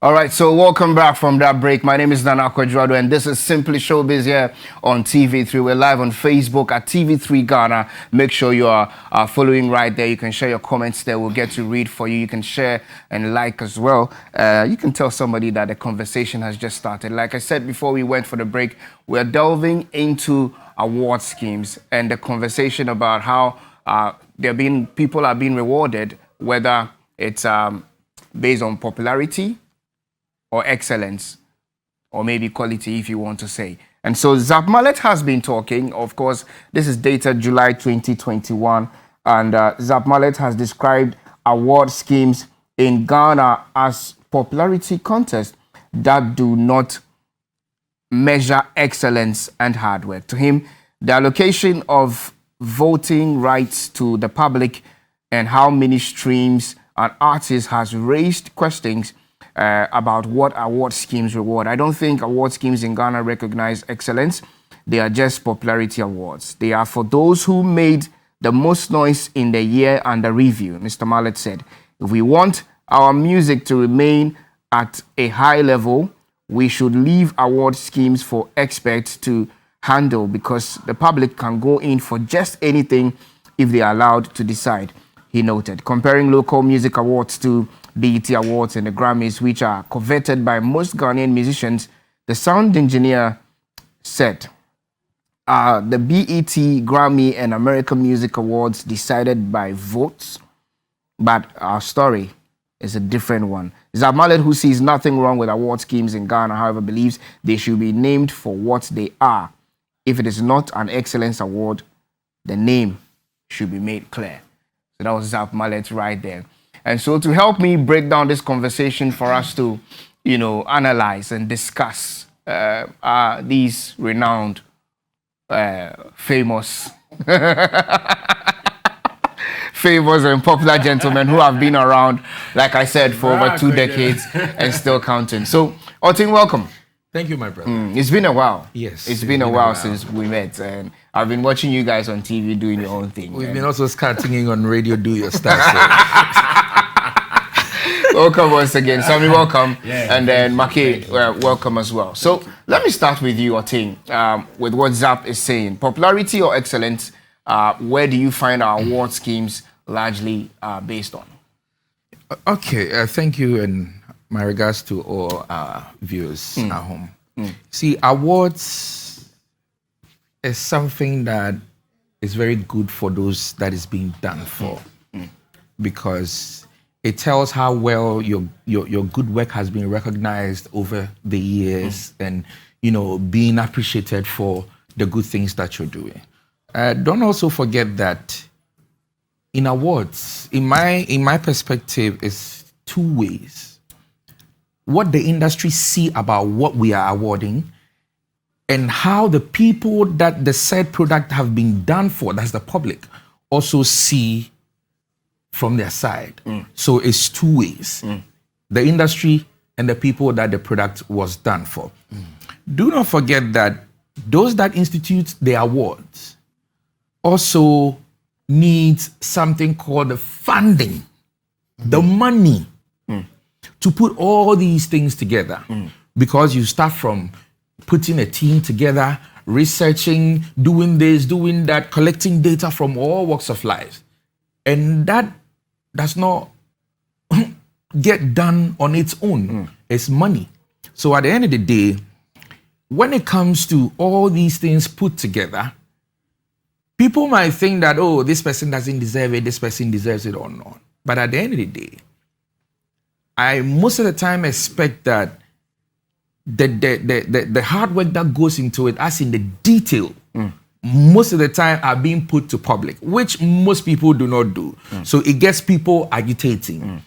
All right, so welcome back from that break. My name is Nana Kwadwado, and this is Simply Showbiz here on TV3. We're live on Facebook at TV3 Ghana. Make sure you are following right there. You can share your comments there. We'll get to read for you. You can share and like as well. You can tell somebody that the conversation has just started. Like I said before we went for the break, we're delving into award schemes and the conversation about how people are being rewarded, whether it's based on popularity or excellence, or maybe quality, if you want to say. And so Zap Mallet has been talking. Of course, this is dated July 2021, and Zap Mallet has described award schemes in Ghana as popularity contests that do not measure excellence and hard work. To him, the allocation of voting rights to the public and how many streams an artist has raised questions about what award schemes reward. I don't think award schemes in Ghana recognize excellence. They are just popularity awards. They are for those who made the most noise in the year under review, Mr. Mallet said. If we want our music to remain at a high level, we should leave award schemes for experts to handle, because the public can go in for just anything if they are allowed to decide, he noted. Comparing local music awards to BET Awards and the Grammys, which are coveted by most Ghanaian musicians, the sound engineer said, the BET, Grammy, and American Music Awards decided by votes, but our story is a different one. Zap Mallet, who sees nothing wrong with award schemes in Ghana, however, believes they should be named for what they are. If it is not an excellence award, the name should be made clear. So that was Zap Mallet right there. And so to help me break down this conversation for us to, analyze and discuss these renowned, famous and popular gentlemen who have been around, like I said, for over 2 decades and still counting. So, Oting, welcome. Thank you, my brother. It's been a while. Yes. It's been a while since we met, and I've been watching you guys on TV doing your own thing. We've been also singing on radio, do your stuff. Welcome once again. Sammy, welcome. Yeah, and then Maki, welcome as well. So let me start with you, Oting, with what Zap is saying. Popularity or excellence, where do you find our award schemes largely based on? Okay, thank you, and my regards to all our viewers at home. See, awards is something that is very good for those that is being done for, because it tells how well your good work has been recognized over the years, and being appreciated for the good things that you're doing. Don't also forget that in awards, in my perspective, is 2 ways. What the industry see about what we are awarding, and how the people that the said product have been done for, that's the public, also see from their side. So it's 2 ways. The industry and the people that the product was done for. Do not forget that those that institute the awards also need something called the funding, the money, to put all these things together. Because you start from putting a team together, researching, doing this, doing that, collecting data from all walks of life. And that does not get done on its own. It's money. So at the end of the day, when it comes to all these things put together, people might think that, oh, this person doesn't deserve it, this person deserves it or not. But at the end of the day, I most of the time expect that the hard work that goes into it, as in the detail, most of the time are being put to public, which most people do not do. So it gets people agitating.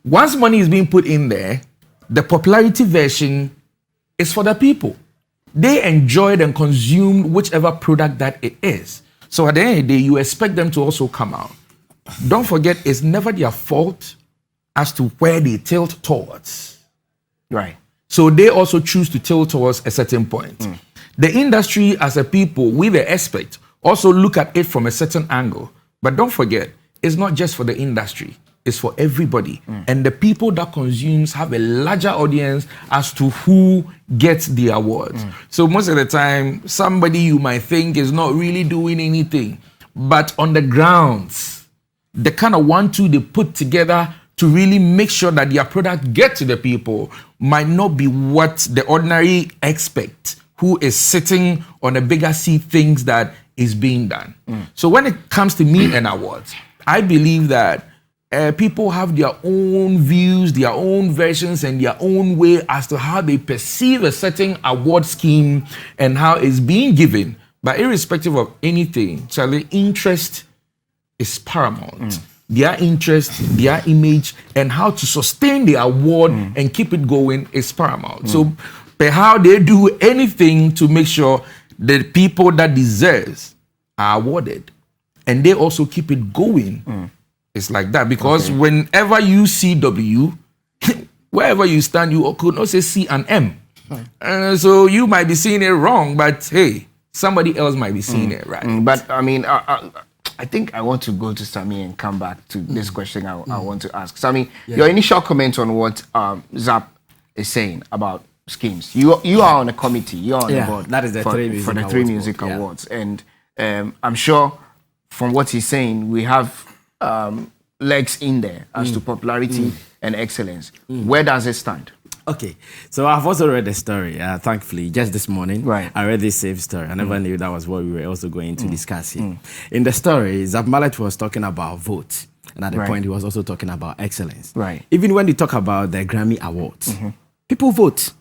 Once money is being put in there, the popularity version is for the people. They enjoyed and consumed whichever product that it is. So at the end of the day, you expect them to also come out. Don't forget, it's never their fault as to where they tilt towards. Right. So they also choose to tilt towards a certain point. The industry as a people, we the expert, also look at it from a certain angle. But don't forget, it's not just for the industry. is for everybody. And the people that consumes have a larger audience as to who gets the awards. So most of the time, somebody you might think is not really doing anything, but on the grounds, the kind of 1-2 they put together to really make sure that their product get to the people might not be what the ordinary expect, who is sitting on a bigger seat thinks that is being done. So when it comes to me and awards, I believe that people have their own views, their own versions, and their own way as to how they perceive a certain award scheme and how it's being given. But irrespective of anything, Charlie, interest is paramount. Their interest, their image, and how to sustain the award and keep it going is paramount. So, how they do anything to make sure the people that deserves are awarded, and they also keep it going. It's like that, because whenever you see W, wherever you stand, you could not say C and M. So you might be seeing it wrong, but hey, somebody else might be seeing it right. But I mean, I think I want to go to Sammy and come back to this question I want to ask. Sammy, your initial comment on what Zap is saying about schemes. You are on a committee, you are on the board. That is the for the three music awards. And I'm sure from what he's saying, we have legs in there as to popularity and excellence. Where does it stand? Okay, so I've also read the story, thankfully, just this morning. Right. I read this same story. I never knew that was what we were also going to discuss here. In the story, Zap Mallet was talking about vote. And at the point, he was also talking about excellence. Right. Even when you talk about the Grammy Awards, people vote.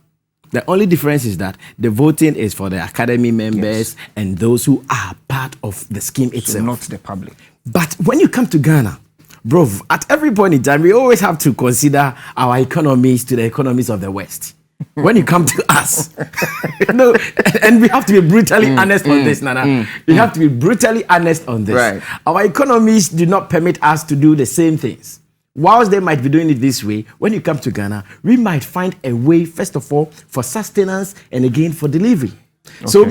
The only difference is that the voting is for the Academy members and those who are part of the scheme itself. So not the public. But when you come to Ghana, bro, at every point in time, we always have to consider our economies to the economies of the West. When you come to us, and we have to be brutally honest on this, Nana. We have to be brutally honest on this. Right. Our economies do not permit us to do the same things. Whilst they might be doing it this way, when you come to Ghana, we might find a way, first of all, for sustenance and again for delivery. So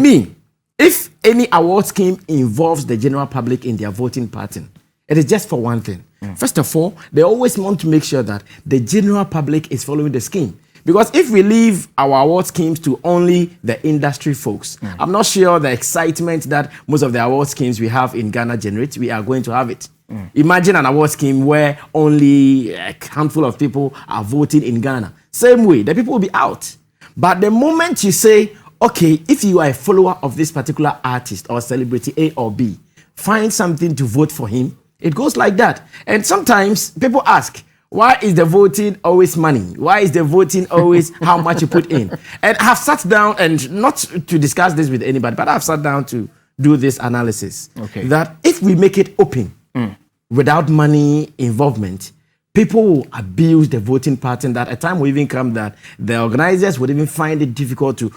if any award scheme involves the general public in their voting pattern, it is just for one thing. First of all, they always want to make sure that the general public is following the scheme. Because if we leave our award schemes to only the industry folks, I'm not sure the excitement that most of the award schemes we have in Ghana generate, we are going to have it. Imagine an award scheme where only a handful of people are voting in Ghana. Same way, the people will be out. But the moment you say, okay, if you are a follower of this particular artist or celebrity A or B, find something to vote for him, it goes like that. And sometimes people ask, why is the voting always money? Why is the voting always how much you put in? And I have sat down, and not to discuss this with anybody, but I've sat down to do this analysis. That if we make it open, without money involvement, people will abuse the voting pattern. That a time will even come that the organizers would even find it difficult to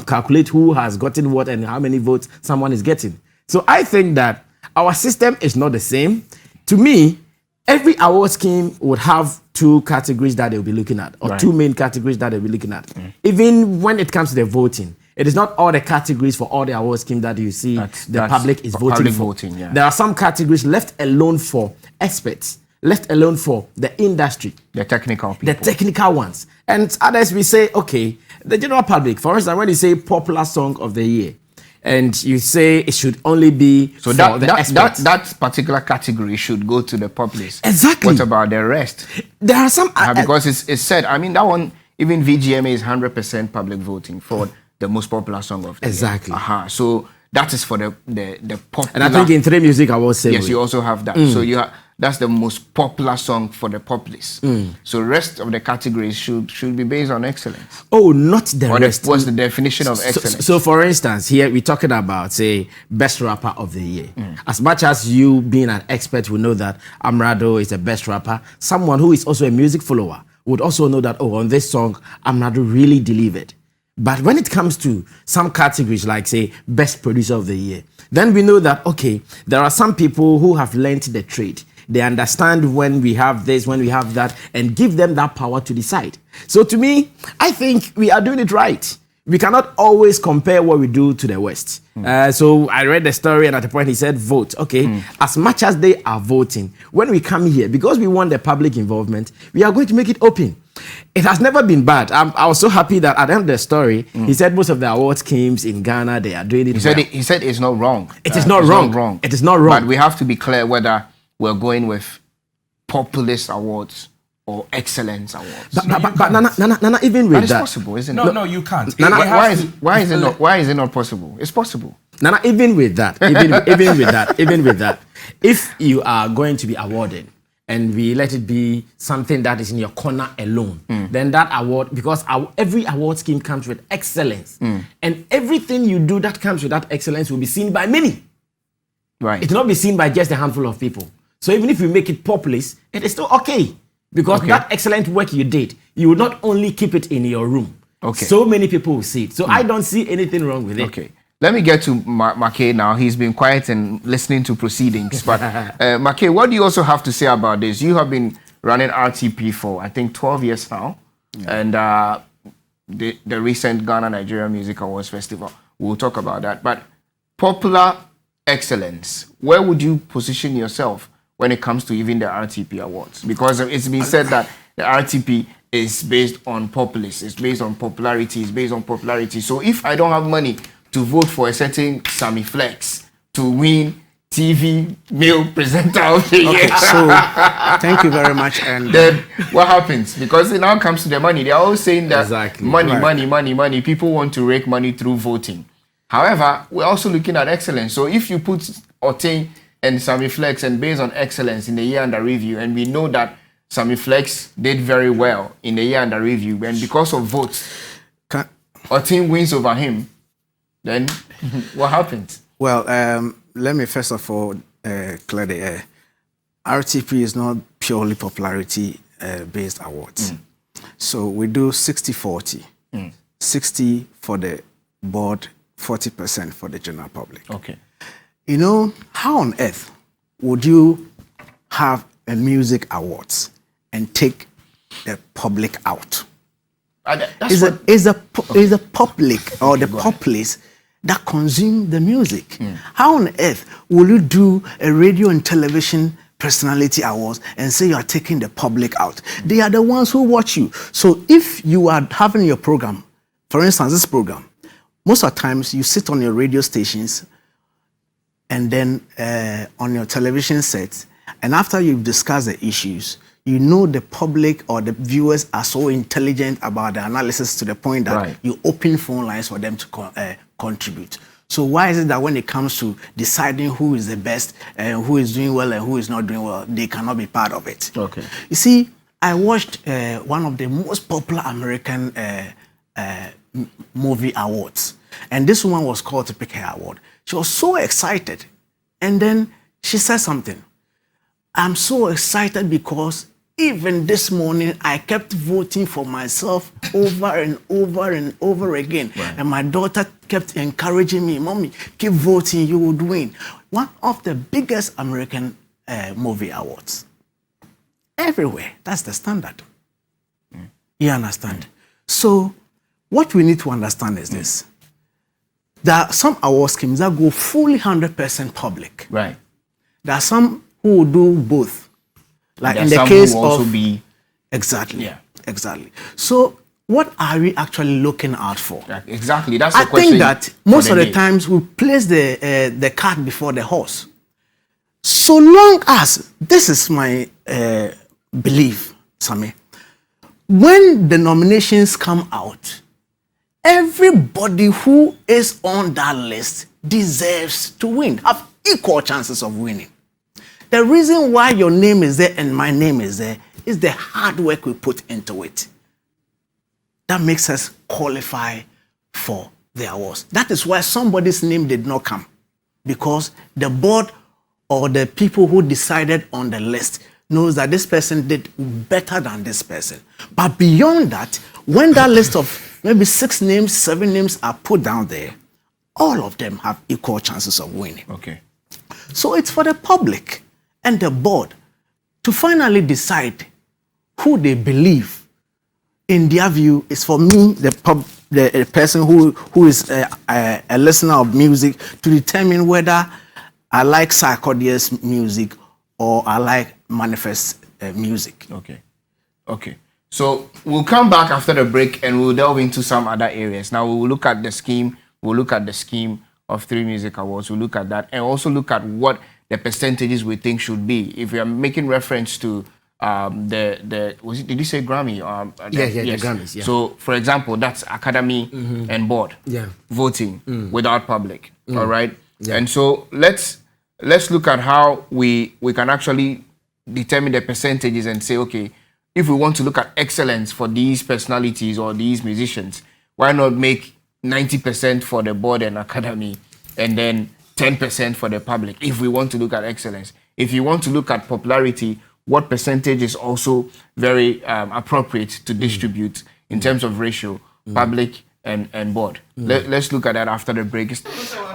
calculate who has gotten what and how many votes someone is getting. So I think that our system is not the same. To me, every award scheme would have two categories that they'll be looking at, or two main categories that they'll be looking at. Even when it comes to the voting, it is not all the categories for all the award schemes that you see the public is voting for. There are some categories left alone for experts, left alone for the industry. The technical people. The technical ones. And others, we say, okay, the general public, for instance, when you say popular song of the year, and you say it should only be so for the experts. that particular category should go to the populace. Exactly. What about the rest? There are some... because it's said, I mean, that one, even VGMA is 100% public voting for the most popular song of the year. So that is for the popular... And I think in Three Music Awards... Yes, you also have that. So that's the most popular song for the populace. So rest of the categories should be based on excellence. Oh, not the rest. What's the definition of excellence? So for instance, here we're talking about, say, best rapper of the year. As much as you being an expert will know that Amrado is the best rapper, someone who is also a music follower would also know that, oh, on this song, Amrado really delivered. But when it comes to some categories like, say, best producer of the year, then we know that, okay, there are some people who have learned the trade. They understand when we have this, when we have that, and give them that power to decide. So to me, I think we are doing it right. we cannot always compare what we do to the West. So I read the story, and at the point he said, vote. Okay, as much as they are voting, when we come here, because we want the public involvement, we are going to make it open. It has never been bad. I was so happy that at the end of the story, he said most of the award schemes in Ghana, they are doing it well. He said it's not wrong. It is not wrong. It is not wrong. But we have to be clear whether we're going with populist awards or excellence awards. But Nana, even with But it's that, possible, isn't it? No, you can't. Nana, Why is it not possible? It's possible. Nana, even with that, even with that, if you are going to be awarded and we let it be something that is in your corner alone, then that award, because every award scheme comes with excellence, and everything you do that comes with that excellence will be seen by many. Right. It will not be seen by just a handful of people. So even if you make it populist, it is still okay. Because that excellent work you did, you will not only keep it in your room. Okay. So many people will see it. So I don't see anything wrong with it. Okay. Let me get to Mackay now. He's been quiet and listening to proceedings. But Mackay, what do you also have to say about this? You have been running RTP for, I think, 12 years now. Yeah. And the recent Ghana Nigeria Music Awards Festival. We'll talk about that. But popular excellence, where would you position yourself when it comes to even the RTP awards? Because it's been said that the RTP is based on populace, it's based on popularity, it's based on popularity. So if I don't have money to vote for a certain Sammy Flex to win TV male presenter of the year, So thank you very much. And then what happens? Because it now comes to the money. They're always saying that money. People want to rake money through voting. However, we're also looking at excellence. So if you put Otain and Sammy Flex, and based on excellence in the year under review, and we know that Sammy Flex did very well in the year under review, and because of votes, Otain wins over him, then what happens? well, let me first of all clear the air. RTP is not purely popularity based awards. So we do 60-40. 60 for the board, 40% for the general public. Okay. You know, how on earth would you have a music awards and take the public out? It's the public or the populace that consume the music. How on earth will you do a radio and television personality awards and say you are taking the public out? They are the ones who watch you. So if you are having your program, for instance, this program, most of the times you sit on your radio stations and then on your television sets, and after you've discussed the issues, you know the public or the viewers are so intelligent about the analysis to the point that you open phone lines for them to contribute. So why is it that when it comes to deciding who is the best and who is doing well and who is not doing well, they cannot be part of it? Okay. You see, I watched one of the most popular American movie awards, and this one was called to pick her award. She was so excited, and then she said something. I'm so excited because even this morning I kept voting for myself over and over and over again. And my daughter kept encouraging me, Mommy, keep voting, you would win. One of the biggest American movie awards. Everywhere, that's the standard. You understand? So what we need to understand is this. There are some award schemes that go fully 100% public. Right. There are some who will do both. Like There in are the some case who also of... be Exactly. Yeah. Exactly. So what are we actually looking out for? exactly. That's the I question. think that most of the times we place the cart before the horse. So long as, this is my belief, Sammy, when the nominations come out, everybody who is on that list deserves to win, have equal chances of winning. The reason why your name is there and my name is there is the hard work we put into it. That makes us qualify for the awards. That is why somebody's name did not come, because the board or the people who decided on the list knows that this person did better than this person. But beyond that, when that list of maybe 6 names, 7 names are put down there, all of them have equal chances of winning. Okay. So it's for the public and the board to finally decide who they believe, in their view, is for me, the person who is a listener of music to determine whether I like Sarkodie's music or I like Manifest music. Okay. So we'll come back after the break and we'll delve into some other areas. Now we will look at the scheme. We'll look at the scheme of 3 music awards. We'll look at that and also look at what the percentages we think should be. If we are making reference to did you say Grammy? Yes. The Grammys. Yeah. So for example, that's Academy and board voting without public. All right. Yeah. And so let's look at how we can actually determine the percentages and say, okay, if we want to look at excellence for these personalities or these musicians, why not make 90% for the board and Academy and then 10% for the public if we want to look at excellence? If you want to look at popularity, what percentage is also very appropriate to distribute in terms of ratio, public and board? Let's look at that after the break.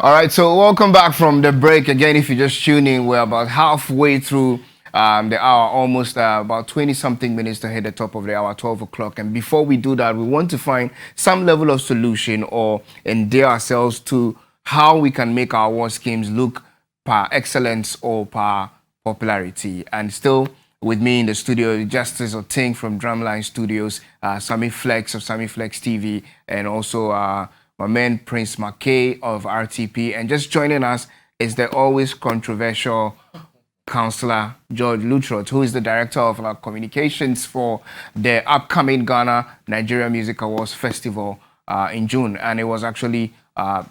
All right, so welcome back from the break. Again, if you just tune in, we're about halfway through the hour, almost about 20-something minutes to hit the top of the hour, 12 o'clock. And before we do that, we want to find some level of solution or endear ourselves to how we can make our award schemes look per excellence or per popularity. And still with me in the studio, Justice Oting from Drumline Studios, Sammy Flex of Sammy Flex TV, and also my man Prince McKay of RTP. And just joining us is the always controversial Councillor George Lutrot, who is the Director of Communications for the upcoming Ghana Nigeria Music Awards Festival in June. And it was actually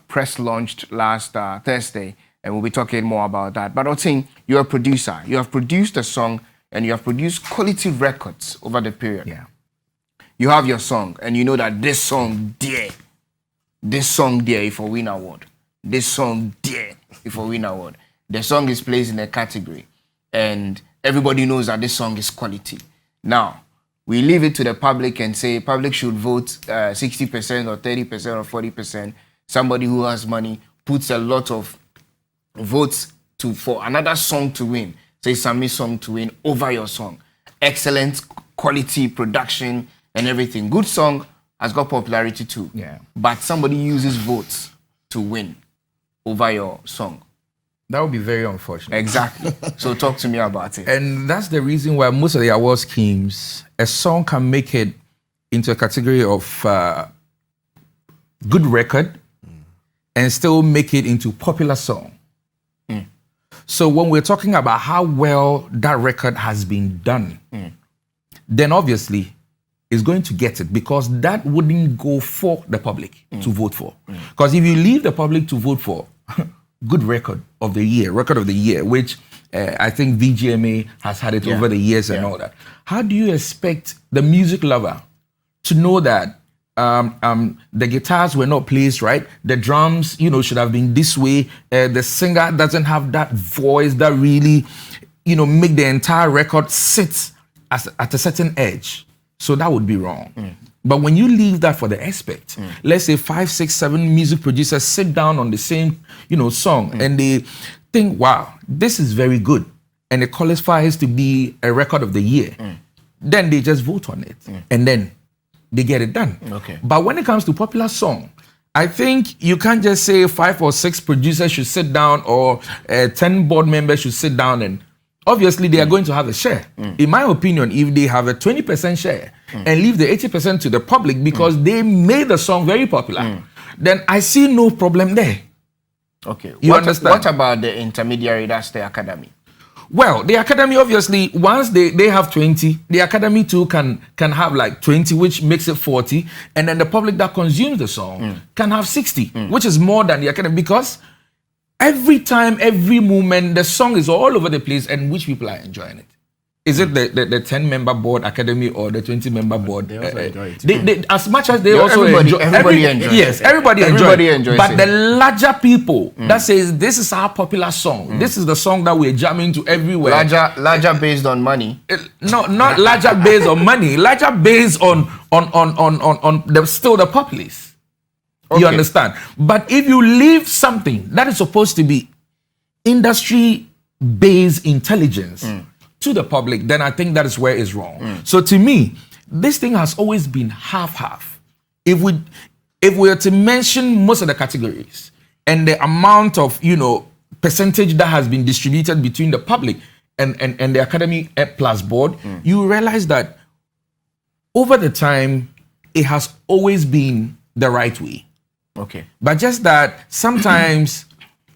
press launched last Thursday, and we'll be talking more about that. But Oting, you're a producer. You have produced a song, and you have produced quality records over the period. Yeah. You have your song, and you know that this song there, if I win award, this song there, if I win award. The song is placed in a category, and everybody knows that this song is quality. Now, we leave it to the public and say public should vote 60% or 30% or 40%. Somebody who has money puts a lot of votes for another song to win. Say Sammy's song to win over your song. Excellent quality production and everything. Good song has got popularity too. Yeah. But somebody uses votes to win over your song. That would be very unfortunate. Exactly. So talk to me about it. And that's the reason why most of the award schemes, a song can make it into a category of good record and still make it into popular song. So when we're talking about how well that record has been done, then obviously it's going to get it, because that wouldn't go for the public to vote for. Because if you leave the public to vote for good record of the year, which I think VGMA has had it over the years and all that. How do you expect the music lover to know that the guitars were not placed right, the drums, should have been this way, the singer doesn't have that voice that really, make the entire record sit at a certain edge? So that would be wrong. But when you leave that for the expert, let's say 5, 6, 7 music producers sit down on the same, song, and they think, wow, this is very good, and it qualifies to be a record of the year, then they just vote on it, and then they get it done. Okay. But when it comes to popular song, I think you can't just say 5 or 6 producers should sit down, or 10 board members should sit down, and obviously they are going to have a share. In my opinion, if they have a 20% share and leave the 80% to the public because they made the song very popular, then I see no problem there. Okay. You understand? What about the intermediary, that's the Academy? Well, the Academy, obviously, once they have 20, the Academy too can have like 20, which makes it 40. And then the public that consumes the song can have 60, which is more than the Academy, because every time, every moment, the song is all over the place, and which people are enjoying it. Is it the 10-member board Academy or the 20-member board? They also enjoy it. They, as much as they also enjoy, everybody enjoys it. Yes, everybody enjoys But it. The larger people that says this is our popular song, this is the song that we're jamming to everywhere. Larger based on money. No, not larger based on money. Larger based on still the populace. Okay. You understand? But if you leave something that is supposed to be industry-based intelligence to the public, then I think that is where it's wrong. So to me, this thing has always been half-half. If if we were to mention most of the categories and the amount of, percentage that has been distributed between the public and the Academy Plus board, you realize that over the time, it has always been the right way. Okay. But just that sometimes,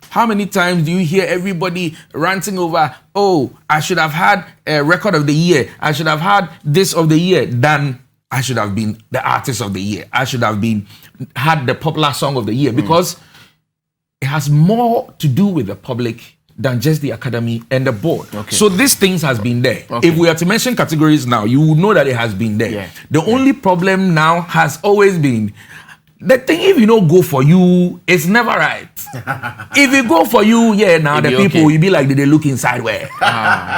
how many times do you hear everybody ranting over, oh, I should have had a record of the year, I should have had this of the year, than I should have been the artist of the year, I should have had the popular song of the year, because it has more to do with the public than just the Academy and the board. Okay. So these things has been there. Okay. If we are to mention categories now, you will know that it has been there. Yeah. The only problem now has always been the thing. If you don't go for you, it's never right. If you go for you, now the people will be like, did they look inside where?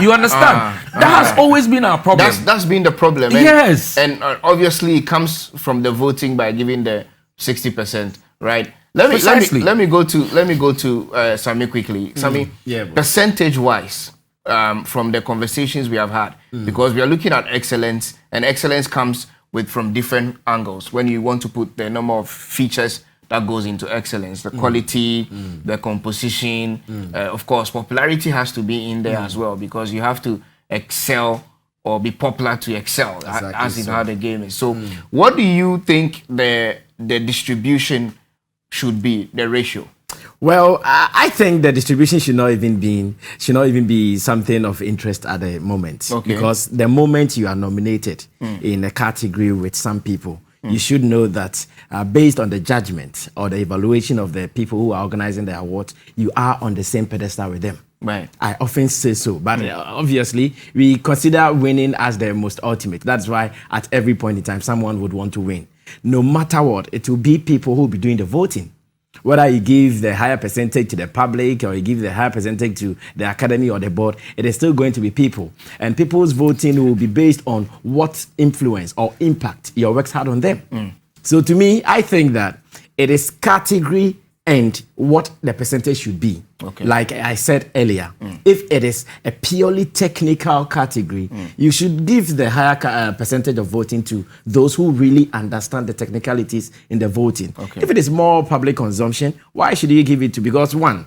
You understand? That has always been our problem. That's been the problem. And, Yes. And obviously it comes from the voting by giving the 60%, right? Let me go to Sami quickly. Sami, percentage wise, from the conversations we have had, because we are looking at excellence, and excellence comes from different angles. When you want to put the number of features that goes into excellence, the quality, the composition, of course, popularity has to be in there as well, because you have to excel or be popular to excel, exactly, as in how the game is. So, what do you think the distribution should be, the ratio? Well, I think the distribution should not even be something of interest at the moment. Okay. Because the moment you are nominated in a category with some people, you should know that based on the judgment or the evaluation of the people who are organizing the award, you are on the same pedestal with them. Right. I often say so, but obviously we consider winning as the most ultimate. That's why at every point in time, someone would want to win. No matter what, it will be people who will be doing the voting. Whether you give the higher percentage to the public or you give the higher percentage to the Academy or the board, it is still going to be people. And people's voting will be based on what influence or impact your works had on them. So to me, I think that it is category and what the percentage should be. Okay. Like I said earlier, if it is a purely technical category, you should give the higher percentage of voting to those who really understand the technicalities in the voting. Okay. If it is more public consumption, why should you give it to? Because one,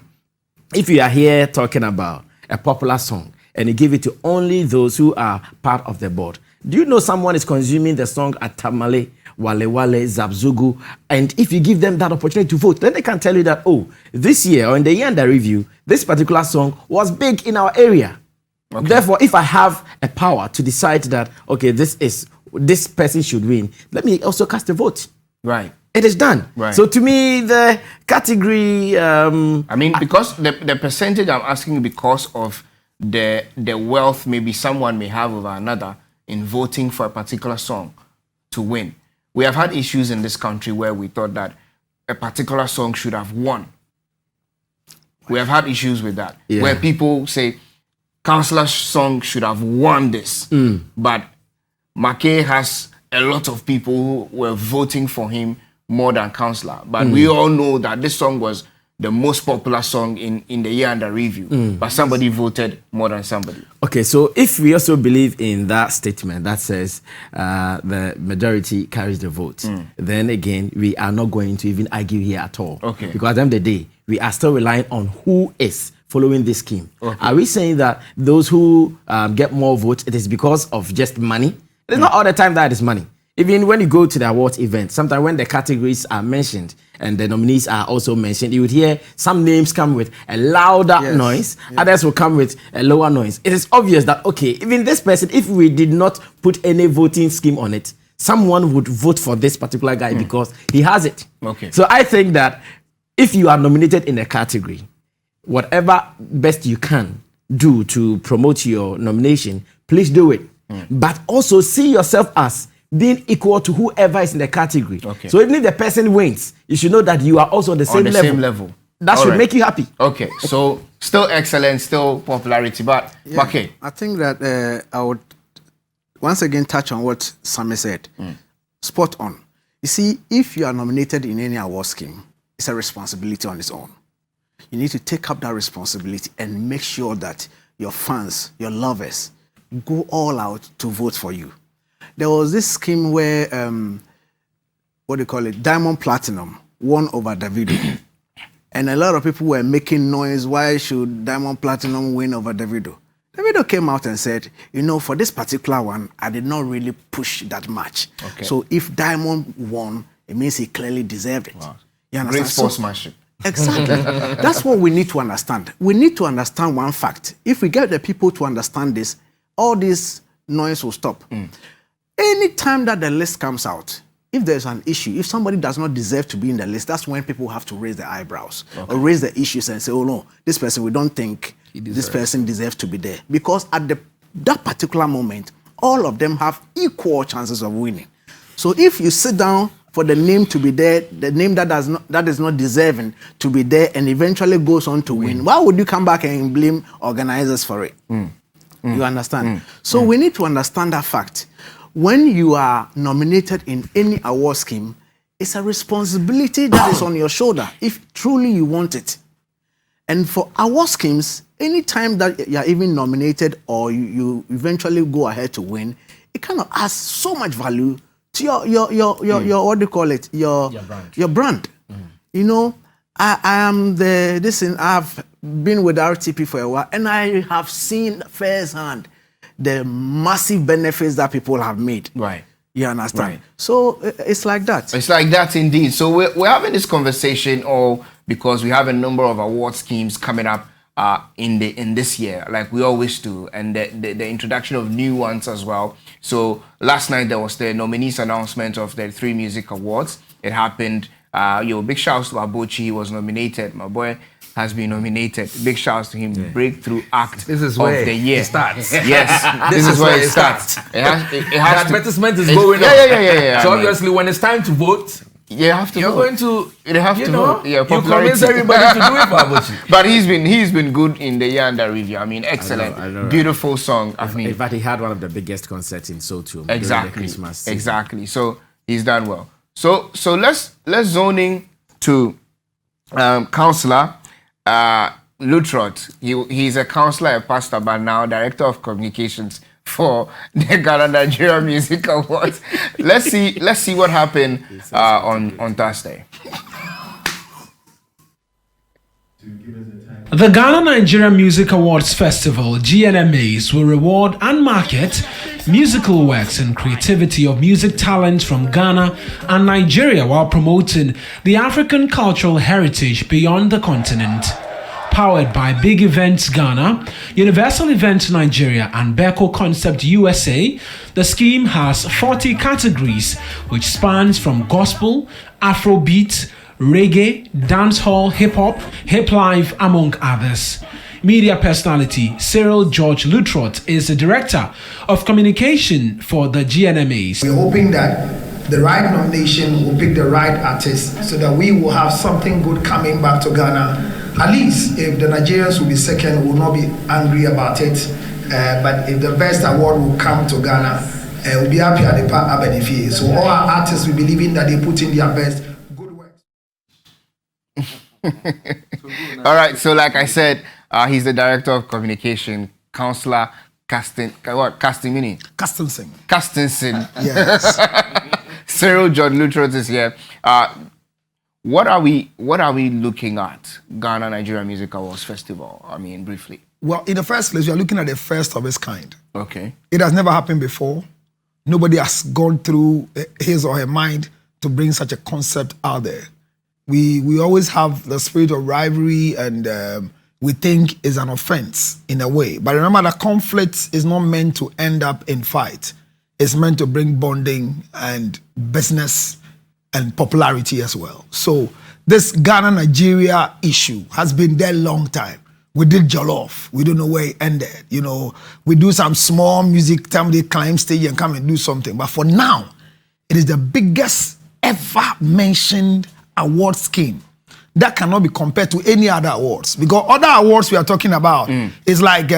if you are here talking about a popular song and you give it to only those who are part of the board, do you know someone is consuming the song at Tamale, Wale Wale, Zabzugu, and if you give them that opportunity to vote, then they can tell you that, oh, this year or in the year under review, this particular song was big in our area. Okay. Therefore, if I have a power to decide that, okay, this person should win, let me also cast a vote. Right. It is done. Right. So to me, the category... because the percentage I'm asking because of the wealth maybe someone may have over another in voting for a particular song to win. We have had issues in this country where we thought that a particular song should have won. We have had issues with that, where people say, Councillor's song should have won this. But Mackay has a lot of people who were voting for him more than Councillor. But we all know that this song was the most popular song in the year under review. But somebody voted more than somebody. Okay, so if we also believe in that statement that says the majority carries the vote, then again, we are not going to even argue here at all. Okay. Because at the end of the day, we are still relying on who is following this scheme. Okay. Are we saying that those who get more votes, it is because of just money? It's not all the time that it is money. Even when you go to the awards event, sometimes when the categories are mentioned and the nominees are also mentioned, you would hear some names come with a louder noise, others will come with a lower noise. It is obvious that, okay, even this person, if we did not put any voting scheme on it, someone would vote for this particular guy because he has it. Okay. So I think that if you are nominated in a category, whatever best you can do to promote your nomination, please do it. But also see yourself as being equal to whoever is in the category. Okay. So even if the person wins, you should know that you are also on the same level. That should make you happy. Okay, so still excellence, still popularity, but okay. I think that I would once again touch on what Sami said. Spot on. You see, if you are nominated in any award scheme, it's a responsibility on its own. You need to take up that responsibility and make sure that your fans, your lovers, go all out to vote for you. There was this scheme where what do you call it, Diamond Platinum won over Davido. And a lot of people were making noise, why should Diamond Platinum win over Davido? Davido came out and said, for this particular one, I did not really push that much. Okay. So if Diamond won, it means he clearly deserved it. Wow. You understand? Great sportsmanship. Exactly. That's what we need to understand. We need to understand one fact. If we get the people to understand this, all this noise will stop. Anytime that the list comes out, if there's an issue, if somebody does not deserve to be in the list, that's when people have to raise their eyebrows or raise the issues and say, oh no, this person, we don't think this person deserves to be there. Because at that particular moment, all of them have equal chances of winning. So if you sit down for the name to be there, the name that is not deserving to be there and eventually goes on to win, why would you come back and blame organizers for it? You understand? So we need to understand that fact. When you are nominated in any award scheme, it's a responsibility that is on your shoulder if truly you want it. And for award schemes, anytime that you're even nominated or you eventually go ahead to win, it kind of adds so much value to your what do you call it? Your brand. I am I've been with RTP for a while and I have seen firsthand the massive benefits that people have made. Right. You understand? Right. So it's like that. It's like that indeed. So we're having this conversation all because we have a number of award schemes coming up in this year, like we always do, and the introduction of new ones as well. So last night there was the nominees announcement of the 3 music awards. It happened. Big shouts to Abochi. He was nominated. My boy has been nominated. Big shouts to him. Breakthrough Act This is where of the year. It starts. Yes, this is where it starts. It has The to, advertisement is going on. Yeah. So obviously, when it's time to vote, you have to you're vote. going to, You have to vote. Yeah, you popularity. convince everybody to do it for Abochi. But he's been good in the year under review. I mean, excellent, I know, right? beautiful song. In fact, he had one of the biggest concerts in Seoul too. Exactly. During the Christmas season. Exactly. So he's done well. So let's zone in to Councillor Lutrot. He's a councillor, a pastor, but now director of communications for the Ghana Nigeria Music Awards. Let's see what happened on Thursday. The Ghana Nigeria Music Awards Festival, GNMAs, will reward and market musical works and creativity of music talents from Ghana and Nigeria while promoting the African cultural heritage beyond the continent. Powered by Big Events Ghana, Universal Events Nigeria, and Beko Concept USA, the scheme has 40 categories, which spans from gospel, Afrobeat, reggae, dancehall, hip-hop, hip-life, among others. Media personality Cyril George Lutrot is the Director of Communication for the GNMAs. We're hoping that the right nomination will pick the right artist so that we will have something good coming back to Ghana. At least if the Nigerians will be second, we will not be angry about it. But if the best award will come to Ghana, we'll be happy at the Abedifi. So all our artists, we believe in that they put in their best. Good work. All right. So like I said, he's the Director of Communication, Councillor Castimini? Castenson. Yes. Cyril John Lutrot is here. What are we looking at? Ghana Nigeria Music Awards Festival. I mean, briefly. Well, in the first place, we are looking at the first of its kind. Okay. It has never happened before. Nobody has gone through his or her mind to bring such a concept out there. We always have the spirit of rivalry, and we think is an offense in a way. But remember that conflict is not meant to end up in fight. It's meant to bring bonding and business and popularity as well. So this Ghana-Nigeria issue has been there a long time. We did Jollof. We don't know where it ended. We do some small music, time they climb stage and come and do something. But for now, it is the biggest ever mentioned award scheme that cannot be compared to any other awards. Because other awards we are talking about is like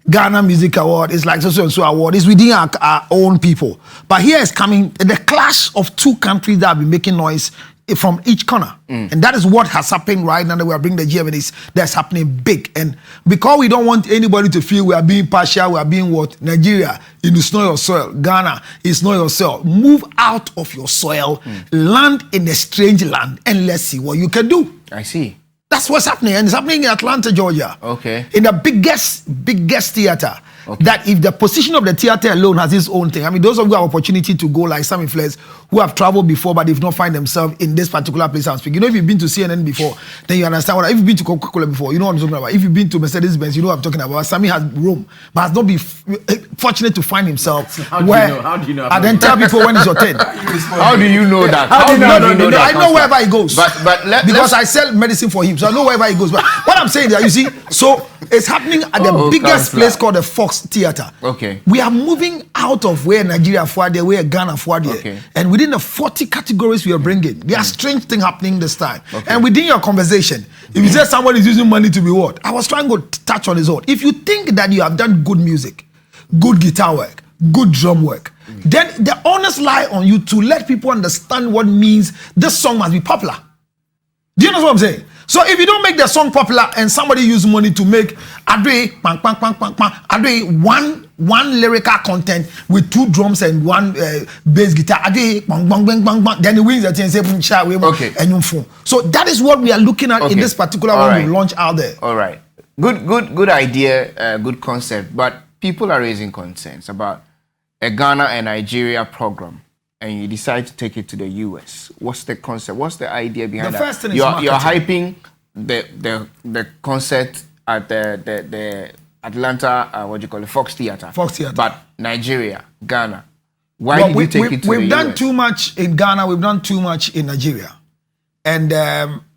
Ghana Music Award, it's like so award, it's within our own people. But here is coming the clash of two countries that have been making noise from each corner. And that is what has happened right now that we are bringing the GMAs. That's happening big. And because we don't want anybody to feel we are being partial, we are being what? Nigeria, it's not your soil. Ghana, it's not your soil. Move out of your soil, land in a strange land, and let's see what you can do. I see. That's what's happening. And it's happening in Atlanta, Georgia. Okay. In the biggest theater. Okay. That if the position of the theater alone has its own thing. I mean, those of you who have opportunity to go, like some influencers who have traveled before, but they've not find themselves in this particular place I'm speaking. You know, if you've been to CNN before, then you understand what. If you've been to Coca-Cola before, you know what I'm talking about. If you've been to Mercedes-Benz, you know what I'm talking about. Sammy has room, but has not been fortunate to find himself. How do you know? And then tell people when it's your turn. How do you know that? How do you know that? I know wherever he goes. Because I sell medicine for him, so I know wherever he goes. But what I'm saying that you see, so it's happening at the biggest place called the Fox Theater. Okay. We are moving out of where Nigeria forward there, where Ghana forward there. Okay. And within the 40 categories we are bringing, there are strange things happening this time. Okay. And within your conversation, if you say somebody is using money to be what? I was trying to touch on his own. If you think that you have done good music, good guitar work, good drum work, then the onus lie on you to let people understand what means this song must be popular. Do you know what I'm saying? So if you don't make the song popular and somebody use money to make one lyrical content with 2 drums and 1 bass guitar, then it wins the thing and say, okay. So that is what we are looking at in this particular one we launch out there. All right. Good idea, good concept, but people are raising concerns about a Ghana and Nigeria program, and you decide to take it to the US. What's the concept? What's the idea behind the that? First thing is you're marketing. hyping the concert at the Atlanta, Fox Theater. Fox Theater. But Nigeria, Ghana. Why did you take it to the US? We've done too much in Ghana. We've done too much in Nigeria. And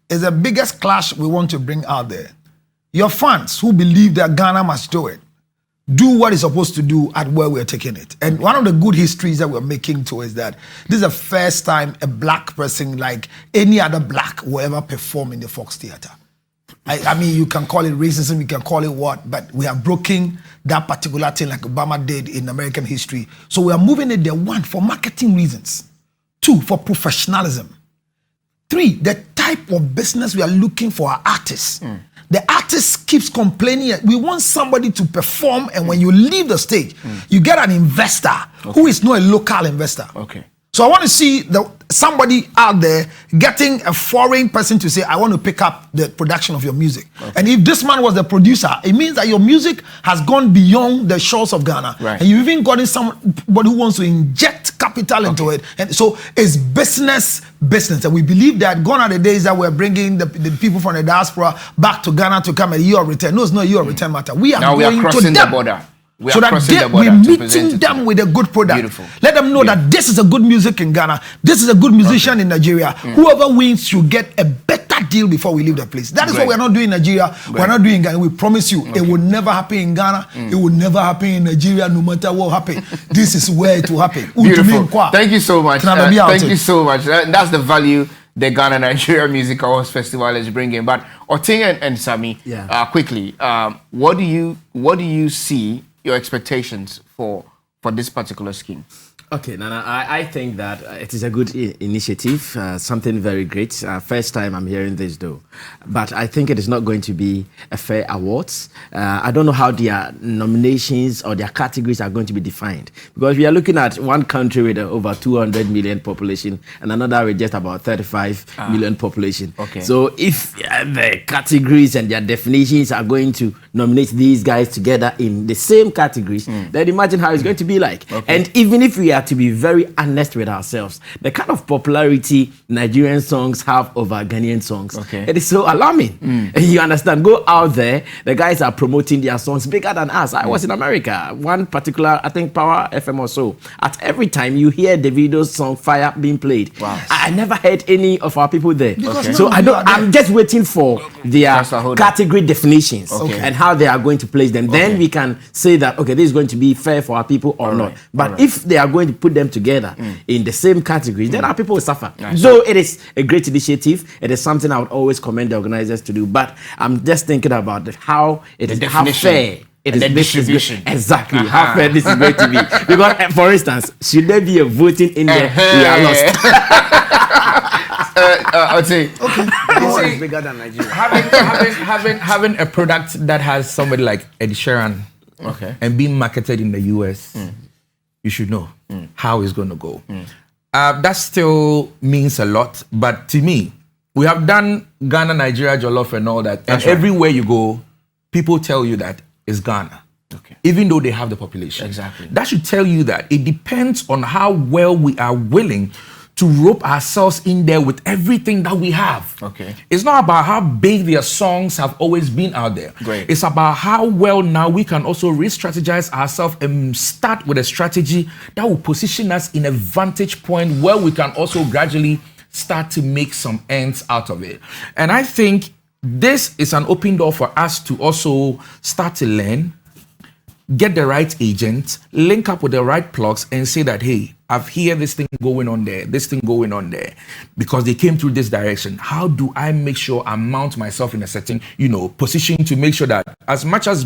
it's the biggest clash we want to bring out there. Your fans who believe that Ghana must do it, do what it's supposed to do at where we're taking it. And one of the good histories that we're making to is that this is the first time a black person like any other black will ever perform in the Fox Theater. I mean, you can call it racism, you can call it what, but we have broken that particular thing like Obama did in American history. So we are moving it there, 1, for marketing reasons. 2, for professionalism. 3, the type of business we are looking for our artists. The artist keeps complaining. We want somebody to perform, and when you leave the stage, you get an investor who is not a local investor. Okay. So I want to see somebody out there getting a foreign person to say, I want to pick up the production of your music. Okay. And if this man was the producer, it means that your music has gone beyond the shores of Ghana. Right. And you even gotten somebody who wants to inject capital into it. And so it's business. And we believe that gone are the days that we're bringing the people from the diaspora back to Ghana to come a year of return. No, it's not a year of return matter. We are now going we are crossing to them. the border. So that we're meeting them with a good product. Beautiful. Let them know that this is a good music in Ghana. This is a good musician in Nigeria. Whoever wins should get a better deal before we leave the place. That is what we're not doing in Nigeria. We're not doing in Ghana. We promise you, it will never happen in Ghana. It will never happen in Nigeria, no matter what happens. This is where it will happen. Beautiful. Thank you so much. Thank you so much. That's the value the Ghana Nigeria Music Awards Festival is bringing. But Oting and Sammy, quickly, what do you see your expectations for this particular scheme? Okay, Nana, I think that it is a good initiative, something very great. First time I'm hearing this though. But I think it is not going to be a fair awards. I don't know how their nominations or their categories are going to be defined. Because we are looking at one country with over 200 million population and another with just about 35 million population. Okay. So if the categories and their definitions are going to nominate these guys together in the same categories, then imagine how it's going to be like. Okay. And even if we are to be very honest with ourselves, the kind of popularity Nigerian songs have over Ghanaian songs, it is so alarming. You understand? Go out there, the guys are promoting their songs bigger than us. I was in America, one particular, I think Power FM or so. At every time you hear Davido's song Fire being played, I never heard any of our people there. So I'm just waiting for their category definitions and how they are going to place them. Then we can say that, okay, this is going to be fair for our people or not. But if they are going to put them together in the same categories, then our people will suffer. So it is a great initiative. It is something I would always commend the organizers to do. But I'm just thinking about how it is, how fair it is. The distribution. Exactly. How fair this is going to be. Because, for instance, should there be a voting in there? We are lost. I'd say. Okay. The world is bigger than Nigeria. Having a product that has somebody like Ed Sheeran, and being marketed in the US, you should know how it's going to go. That still means a lot, but to me, we have done Ghana, Nigeria, Jollof, and all that, and everywhere you go, people tell you that it's Ghana. Okay. Even though they have the population. Exactly. That should tell you that it depends on how well we are willing to rope ourselves in there with everything that we have. Okay. It's not about how big their songs have always been out there. Great. It's about how well now we can also re-strategize ourselves and start with a strategy that will position us in a vantage point where we can also gradually start to make some ends out of it. And I think this is an open door for us to also start to learn, get the right agent, link up with the right plugs, and say that, hey, I've heard this thing going on there, this thing going on there, because they came through this direction. How do I make sure I mount myself in a certain, position to make sure that as much as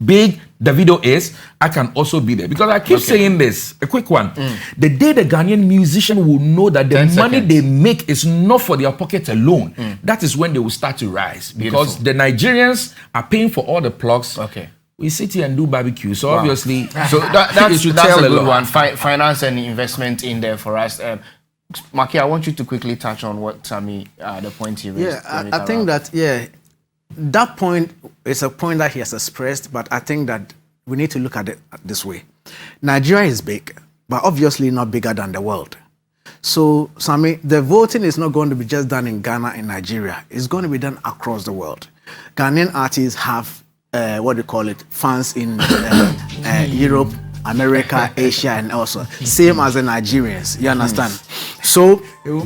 big Davido is, I can also be there? Because I keep saying this, a quick one. The day the Ghanaian musician will know that the money they make is not for their pocket alone, that is when they will start to rise. Because the Nigerians are paying for all the plugs. Okay. We sit here and do barbecue, so obviously, so that's a good one. Finance and investment in there for us. Maki, I want you to quickly touch on what Sammy, the point he raised. Yeah, I think that that point is a point that he has expressed, but I think that we need to look at it this way. Nigeria is big, but obviously not bigger than the world. So, Sammy, the voting is not going to be just done in Ghana and Nigeria. It's going to be done across the world. Ghanaian artists have fans in Europe, America, Asia, and also same as the Nigerians. You understand? So you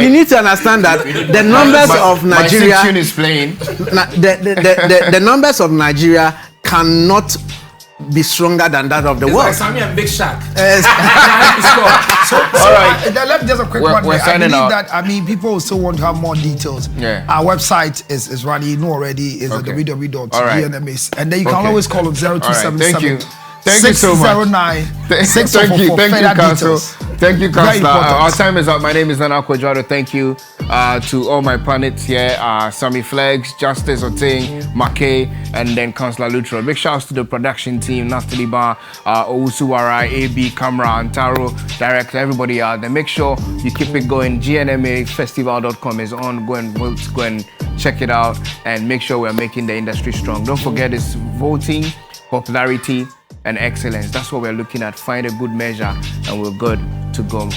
need to understand that the numbers of Nigeria, my tune is playing. The numbers of Nigeria cannot be stronger than that of the world. Like Sammy and Big Shaq. All right. Let me just a quick one. We're I believe out. that people still want to have more details. Yeah. Our website is running. You know already is www.gnms, and then you can Okay. always call 0277. Thank you so much. 609 Thank you, Council. Thank you, Very Councillor. important. Our time is up. My name is Nana Kwadwo. Thank you to all my planets here, Sammy Flex, Justice Oting, Make, and then Councillor Lutro. Big shouts to the production team, Nastali Bar, Owusuwara, AB, Camera, Antaro, Director, everybody out there. Make sure you keep it going. GNMAfestival.com is on. Go and check it out and make sure we're making the industry strong. Don't forget it's voting, popularity, and excellence. That's what we're looking at. Find a good measure and we're good to go.